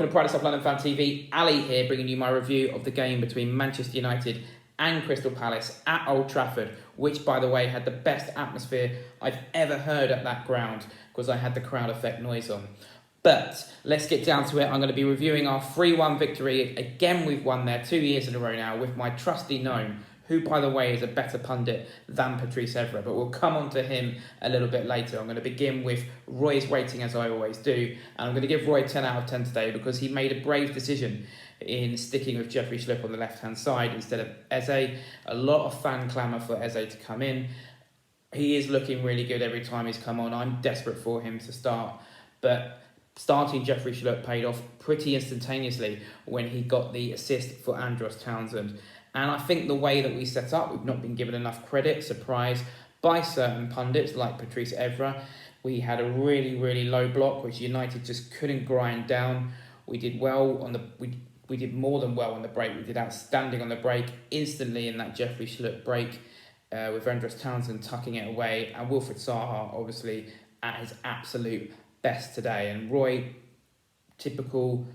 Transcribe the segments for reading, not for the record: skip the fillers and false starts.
Welcome to Pride of South London Fan TV. Ali here, bringing you my review of the game between Manchester United and Crystal Palace at Old Trafford, which, by the way, had the best atmosphere I've ever heard at that ground because I had the crowd effect noise on. But let's get down to it. I'm going to be reviewing our 3-1 victory. Again, we've won there 2 years in a row now with my trusty gnome, who, by the way, is a better pundit than Patrice Evra, but we'll come on to him a little bit later. I'm going to begin with Roy's rating, as I always do, and I'm going to give Roy 10 out of 10 today because he made a brave decision in sticking with Jeffrey Schlupp on the left-hand side instead of Eze. A lot of fan clamour for Eze to come in. He is looking really good every time he's come on. I'm desperate for him to start, but starting Jeffrey Schlupp paid off pretty instantaneously when he got the assist for Andros Townsend. And I think the way that we set up, we've not been given enough credit, surprise, by certain pundits like Patrice Evra. We had a really, really low block, which United just couldn't grind down. We did well on the... We did more than well on the break. We did outstanding on the break, instantly in that Jeffrey Schlupp break, with Andros Townsend tucking it away, and Wilfried Zaha, obviously, at his absolute best today. And Roy, typical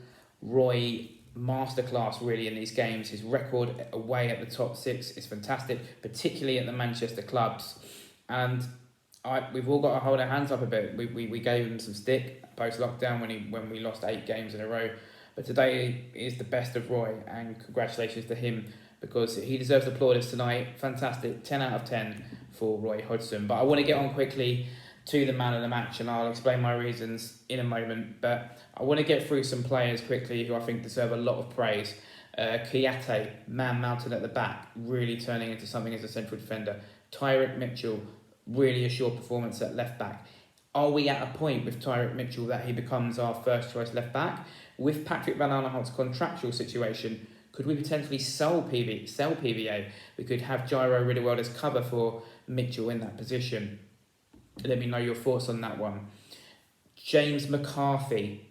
Roy masterclass really in these games. His record away at the top six is fantastic, particularly at the Manchester clubs. And we've all got to hold our hands up a bit. We gave him some stick post-lockdown when we lost 8 games in a row. But today is the best of Roy, and congratulations to him because he deserves the plaudits tonight. Fantastic, 10 out of 10 for Roy Hodgson. But I want to get on quickly to the man of the match, and I'll explain my reasons in a moment. But I want to get through some players quickly who I think deserve a lot of praise. Kouyaté, man mounted at the back, really turning into something as a central defender. Tyrick Mitchell, really assured performance at left back. Are we at a point with Tyrick Mitchell that he becomes our first choice left back? With Patrick Van Aanholt's contractual situation, could we potentially sell PVA? We could have Jairo Riddlewell as cover for Mitchell in that position. Let me know your thoughts on that one. James McCarthy.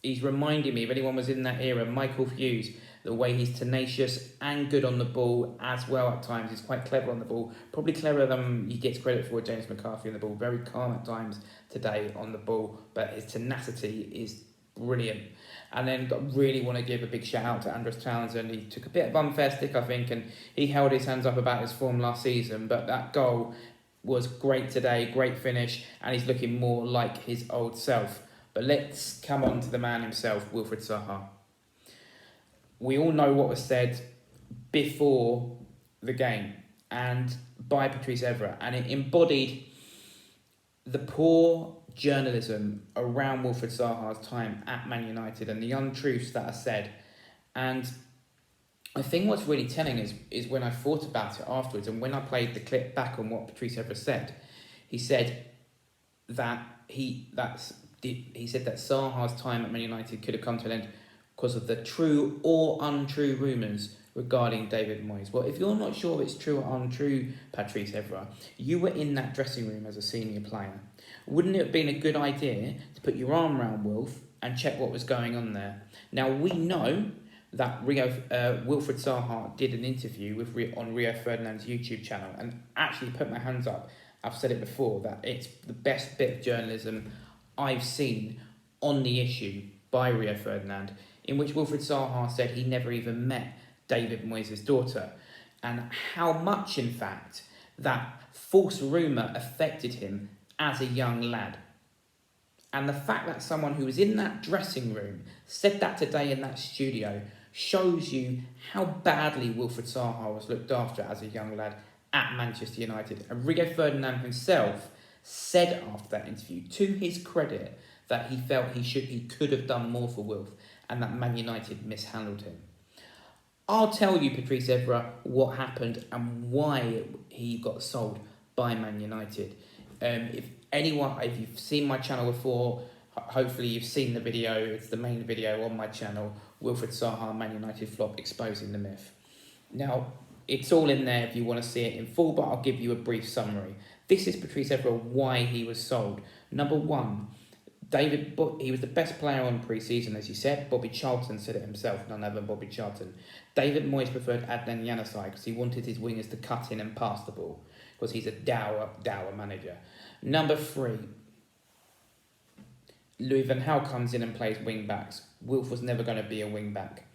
He's reminding me, if anyone was in that era, Michael Hughes, the way he's tenacious and good on the ball as well at times. He's quite clever on the ball. Probably cleverer than he gets credit for, James McCarthy on the ball. Very calm at times today on the ball, but his tenacity is brilliant. And then I really want to give a big shout out to Andros Townsend. He took a bit of unfair stick, I think, and he held his hands up about his form last season, but that goal was great today, great finish, and he's looking more like his old self. But let's come on to the man himself, Wilfried Zaha. We all know what was said before the game and by Patrice Evra, and it embodied the poor journalism around Wilfried Zaha's time at Man United and the untruths that are said. And I think what's really telling is when I thought about it afterwards, and when I played the clip back on what Patrice Evra said, he said that he said that Zaha's time at Man United could have come to an end because of the true or untrue rumours regarding David Moyes. Well, if you're not sure if it's true or untrue, Patrice Evra, you were in that dressing room as a senior player. Wouldn't it have been a good idea to put your arm around Wilf and check what was going on there? Now, we know that Wilfried Zaha did an interview on Rio Ferdinand's YouTube channel, and actually put my hands up. I've said it before, that it's the best bit of journalism I've seen on the issue by Rio Ferdinand, in which Wilfried Zaha said he never even met David Moyes' daughter, and how much, in fact, that false rumour affected him as a young lad. And the fact that someone who was in that dressing room said that today in that studio shows you how badly Wilfried Zaha was looked after as a young lad at Manchester United. And Rio Ferdinand himself said after that interview, to his credit, that he felt he could have done more for Wilf, and that Man United mishandled him. I'll tell you, Patrice Evra, what happened and why he got sold by Man United. If you've seen my channel before, hopefully you've seen the video. It's the main video on my channel, Wilfried Zaha, Man United flop, exposing the myth. Now, it's all in there if you want to see it in full, but I'll give you a brief summary. This is Patrice Evra, why he was sold. Number one, he was the best player on pre-season, as he said. Bobby Charlton said it himself, none other than Bobby Charlton. David Moyes preferred Adnan Januzaj because he wanted his wingers to cut in and pass the ball, because he's a dour manager. Number 3, Louis van Gaal comes in and plays wing backs. Wilf was never going to be a wing back.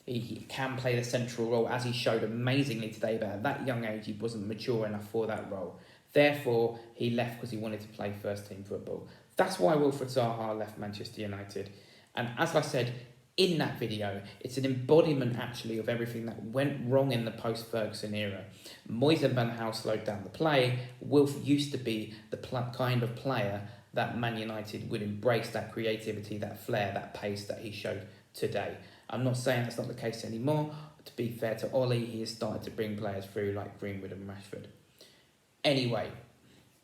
He can play the central role, as he showed amazingly today, but at that young age he wasn't mature enough for that role. Therefore, he left because he wanted to play first team football. That's why Wilfried Zaha left Manchester United. And as I said in that video, it's an embodiment actually of everything that went wrong in the post-Ferguson era. Moyes and Van Gaal slowed down the play. Wilf used to be the kind of player that Man United would embrace, that creativity, that flair, that pace that he showed today. I'm not saying that's not the case anymore. To be fair to Ollie, he has started to bring players through like Greenwood and Rashford. Anyway,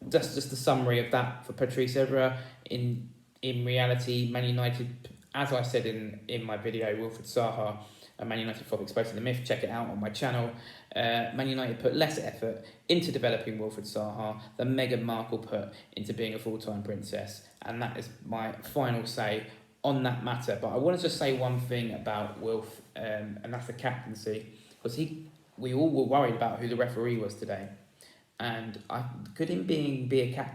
that's just a summary of that for Patrice Evra. In reality, Man United, as I said in my video, Wilfried Zaha, a Man United flop exposing the myth, check it out on my channel. Man United put less effort into developing Wilfried Zaha than Meghan Markle put into being a full-time princess. And that is my final say on that matter. But I want to just say one thing about Wilf, and that's the captaincy. Because we all were worried about who the referee was today. And could him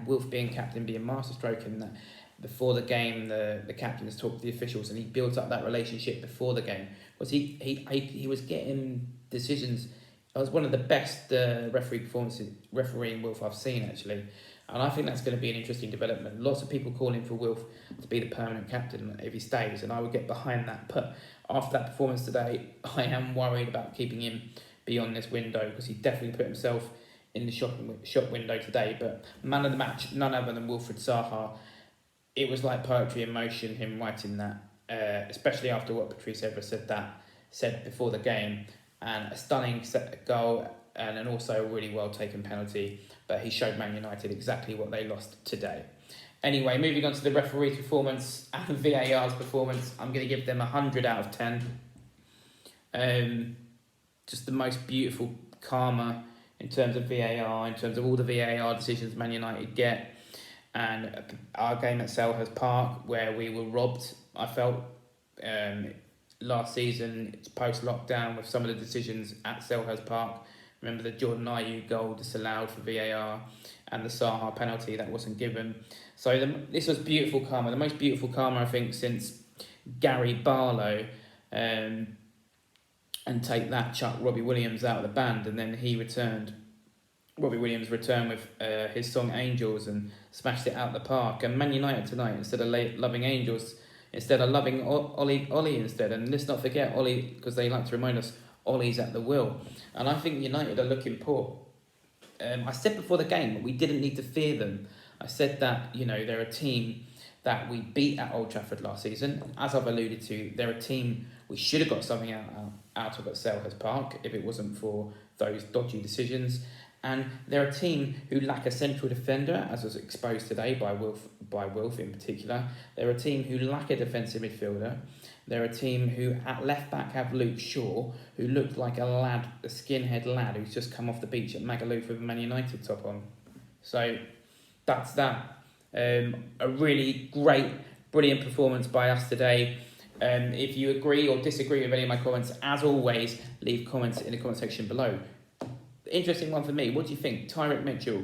Wilf being captain be a masterstroke in that? Before the game, the captain has talked to the officials and he built up that relationship before the game. Was he was getting decisions. It was one of the best refereeing Wilf I've seen actually, and I think that's going to be an interesting development. Lots of people calling for Wilf to be the permanent captain if he stays, and I would get behind that. But after that performance today, I am worried about keeping him beyond this window because he definitely put himself in the shop window today. But man of the match, none other than Wilfried Zaha. It was like poetry in motion, him writing that, especially after what Patrice Evra said before the game, and a stunning goal and also a really well taken penalty. But he showed Man United exactly what they lost today. Anyway, moving on to the referee's performance and VAR's performance, I'm going to give them 100 out of 10. Just the most beautiful karma in terms of VAR, in terms of all the VAR decisions Man United get. And our game at Selhurst Park, where we were robbed, I felt, last season, post-lockdown, with some of the decisions at Selhurst Park. Remember the Jordan Ayew goal disallowed for VAR and the Zaha penalty that wasn't given. So this was beautiful karma, the most beautiful karma, I think, since Gary Barlow, and take that, chuck Robbie Williams out of the band, and then Robbie Williams returned with his song Angels and smashed it out the park. And Man United tonight, instead of loving Angels, instead of loving Ollie instead. And let's not forget Ollie, because they like to remind us, Ollie's at the wheel. And I think United are looking poor. I said before the game that we didn't need to fear them. I said that, they're a team that we beat at Old Trafford last season. As I've alluded to, they're a team we should have got something out of at Selhurst Park if it wasn't for those dodgy decisions. And they're a team who lack a central defender, as was exposed today by Wilf in particular. They're a team who lack a defensive midfielder. They're a team who at left back have Luke Shaw, who looked like a skinhead lad who's just come off the beach at Magaluf with a Man United top on. So that's that. A really great, brilliant performance by us today. If you agree or disagree with any of my comments, as always, leave comments in the comment section below. Interesting one for me. What do you think? Tyrick Mitchell,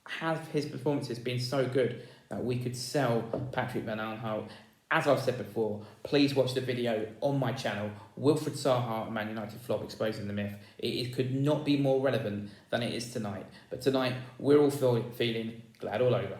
have his performances been so good that we could sell Patrick Van Aanholt? As I've said before, please watch the video on my channel, Wilfried Zaha, Man United flop exposing the myth. It could not be more relevant than it is tonight. But tonight, we're all feeling glad all over.